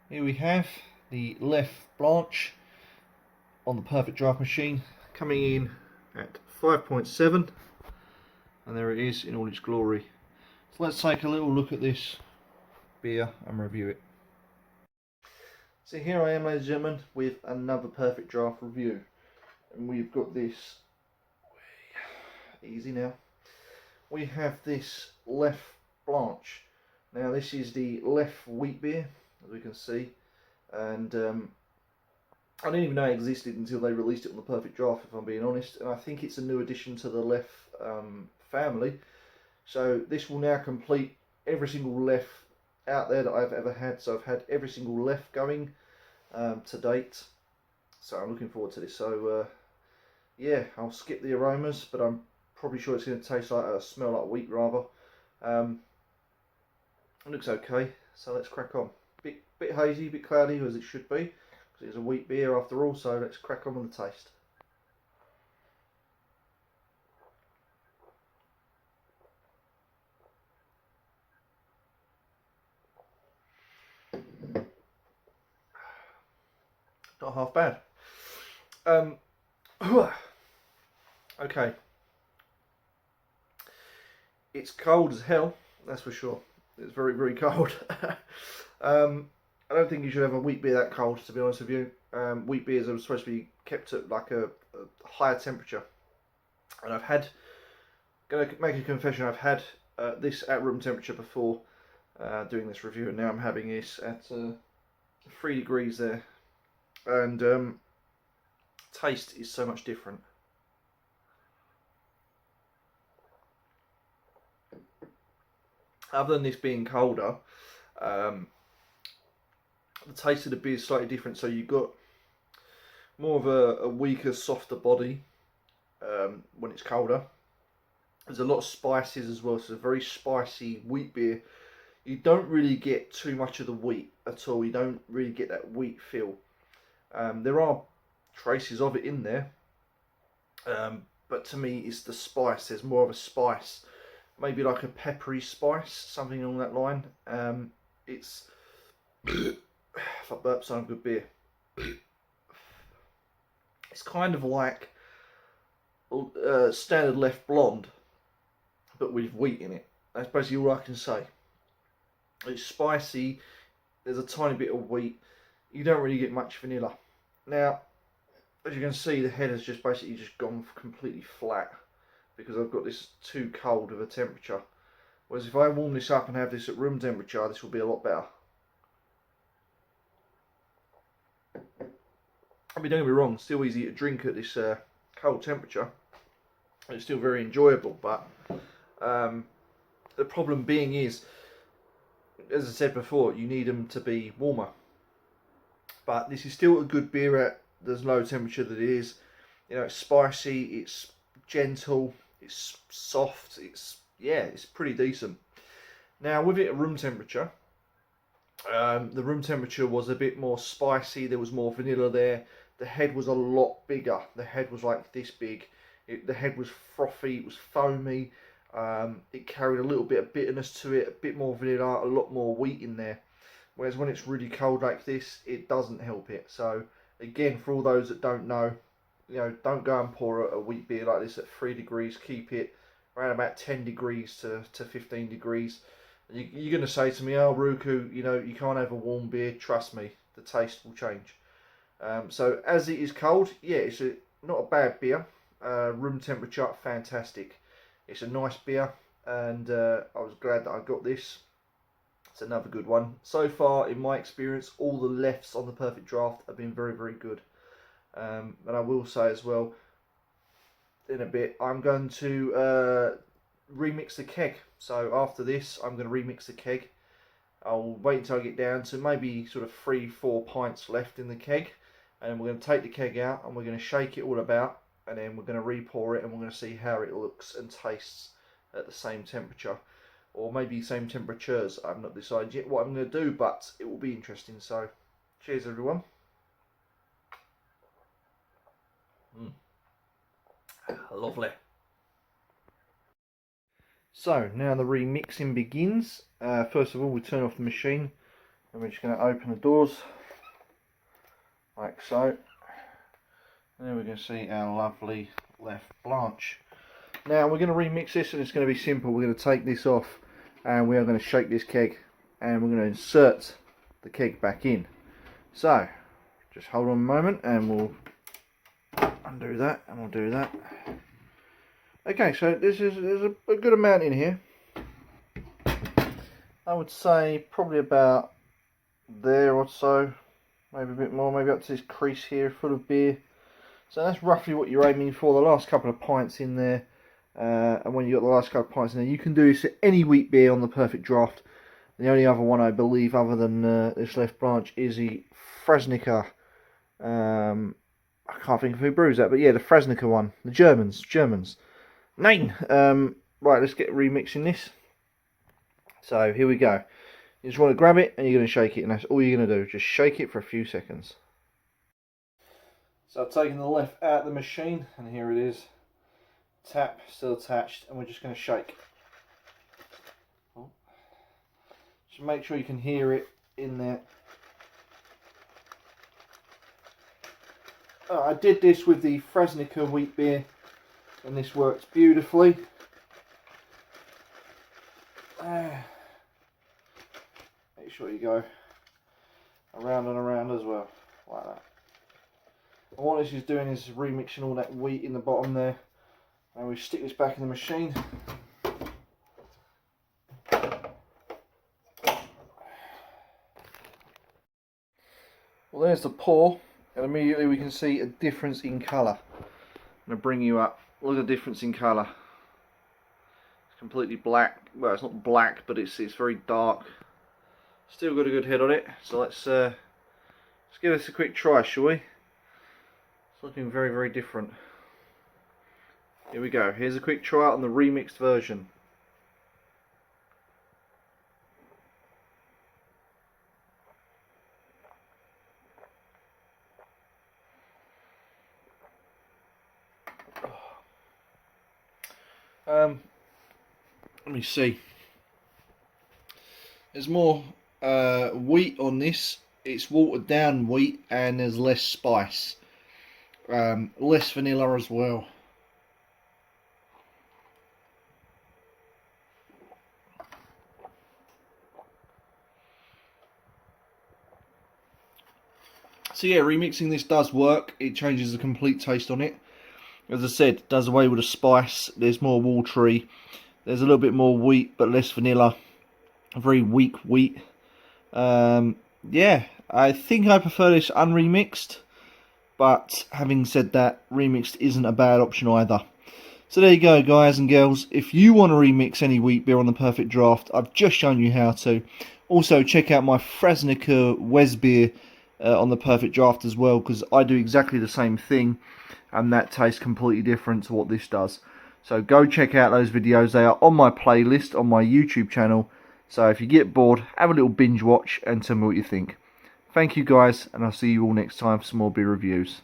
Here we have the leffe blanche on the perfect draft machine, coming in at 5.7, and there it is in all its glory. So let's take a little look at this beer and review it. So here I am, ladies and gentlemen, with another perfect draft review, and we've got this, easy now, we have this leffe blanche. Now this is the leffe wheat beer, as we can see, and I didn't even know it existed until they released it on the perfect draft, if I'm being honest, and I think it's a new addition to the leffe family. So this will now complete every single leffe out there that I've ever had. So I've had every single leffe going to date, so I'm looking forward to this. So yeah, I'll skip the aromas, but I'm probably sure it's going to taste like, smell like wheat rather. It looks okay, so let's crack on. Bit hazy, bit cloudy as it should be, because it's a wheat beer after all, so let's crack on with the taste. Not half bad. Okay. It's cold as hell, that's for sure. It's very, very cold. I don't think you should have a wheat beer that cold, to be honest with you. Wheat beers are supposed to be kept at like a higher temperature. And gonna make a confession, I've had this at room temperature before doing this review, and now I'm having this at 3 degrees there. And taste is so much different. Other than this being colder, the taste of the beer is slightly different. So you've got more of a weaker, softer body when it's colder. There's a lot of spices as well, so it's a very spicy wheat beer. You don't really get too much of the wheat at all. You don't really get that wheat feel. There are traces of it in there, but to me it's the spice. There's more of a spice, maybe like a peppery spice, something along that line. It's if I burp some good beer, it's kind of like standard leffe blonde, but with wheat in it. That's basically all I can say. It's spicy. There's a tiny bit of wheat. You don't really get much vanilla. Now, as you can see, the head has just basically just gone completely flat because I've got this too cold of a temperature. Whereas if I warm this up and have this at room temperature, this will be a lot better. I mean, don't get me wrong, still easy to drink at this cold temperature. It's still very enjoyable, but the problem being is, as I said before, you need them to be warmer. But this is still a good beer at the low temperature that it is. You know, it's spicy, it's gentle, it's soft, it's pretty decent. Now with it at room temperature, the room temperature was a bit more spicy. There was more vanilla there. The head was a lot bigger. The head was like this big. The head was frothy. It was foamy. It carried a little bit of bitterness to it. A bit more vanilla. A lot more wheat in there. Whereas when it's really cold like this, it doesn't help it. So again, for all those that don't know, you know, don't go and pour a wheat beer like this at 3 degrees. Keep it around about 10 degrees to 15 degrees. You're going to say to me, oh, Ruku, you know, you can't have a warm beer. Trust me, the taste will change. So as it is cold, yeah, it's not a bad beer. Room temperature, fantastic. It's a nice beer, and I was glad that I got this. It's another good one. So far, in my experience, all the leffes on the perfect draft have been very, very good. And I will say as well, in a bit, I'm going to remix the keg. So after this, I'm going to remix the keg. I'll wait until I get down to maybe sort of 3-4 pints left in the keg, and we're going to take the keg out and we're going to shake it all about, and then we're going to re-pour it, and we're going to see how it looks and tastes at the same temperature, or maybe same temperatures. I've not decided yet what I'm going to do, but it will be interesting. So cheers everyone. Lovely. So now the remixing begins. First of all, we turn off the machine, And we're just going to open the doors like so. And then we can see our lovely leffe blanche. Now we're going to remix this, and it's going to be simple. We're going to take this off and we are going to shake this keg, and we're going to insert the keg back in. So just hold on a moment and we'll undo that, and we'll do that. Okay, so there's a good amount in here. I would say probably about there or so, maybe a bit more, maybe up to this crease here full of beer. So that's roughly what you're aiming for, the last couple of pints in there. And when you've got the last couple of pints in there, you can do this at any wheat beer on the Perfect Draft. The only other one I believe other than this leffe blanche is the Frasnica. I can't think of who brews that, but yeah, the Frasnica one. The Germans. Nine. Right, let's get remixing this. So here we go. You just want to grab it and you're going to shake it, and that's all you're going to do. Just shake it for a few seconds. So I've taken the leffe out of the machine, and here it is. Tap still attached, and we're just going to shake. Oh. Just make sure you can hear it in there. I did this with the Frasnica wheat beer, and this works beautifully. Make sure you go around and around as well, like that. And what this is doing is remixing all that wheat in the bottom there. And we stick this back in the machine. Well, there's the pour, and immediately we can see a difference in colour. I'm going to bring you up. Look at the difference in colour. It's completely black. Well, it's not black, but it's very dark. Still got a good head on it. So let's give this a quick try, shall we? It's looking very, very different. Here we go. Here's a quick try on the remixed version. Let me see. There's more wheat on this. It's watered down wheat, and there's less spice. Less vanilla as well. So yeah, remixing this does work. It changes the complete taste on it. As I said, it does away with the spice. There's more watery. There's a little bit more wheat, but less vanilla. A very weak wheat. Yeah, I think I prefer this unremixed. But having said that, remixed isn't a bad option either. So there you go, guys and girls. If you want to remix any wheat beer on the Perfect Draft, I've just shown you how to. Also, check out my Frasnica Wes beer on the Perfect Draft as well, because I do exactly the same thing, and that tastes completely different to what this does. So go check out those videos. They are on my playlist on my YouTube channel. So if you get bored, have a little binge watch and tell me what you think. Thank you guys, and I'll see you all next time for some more beer reviews.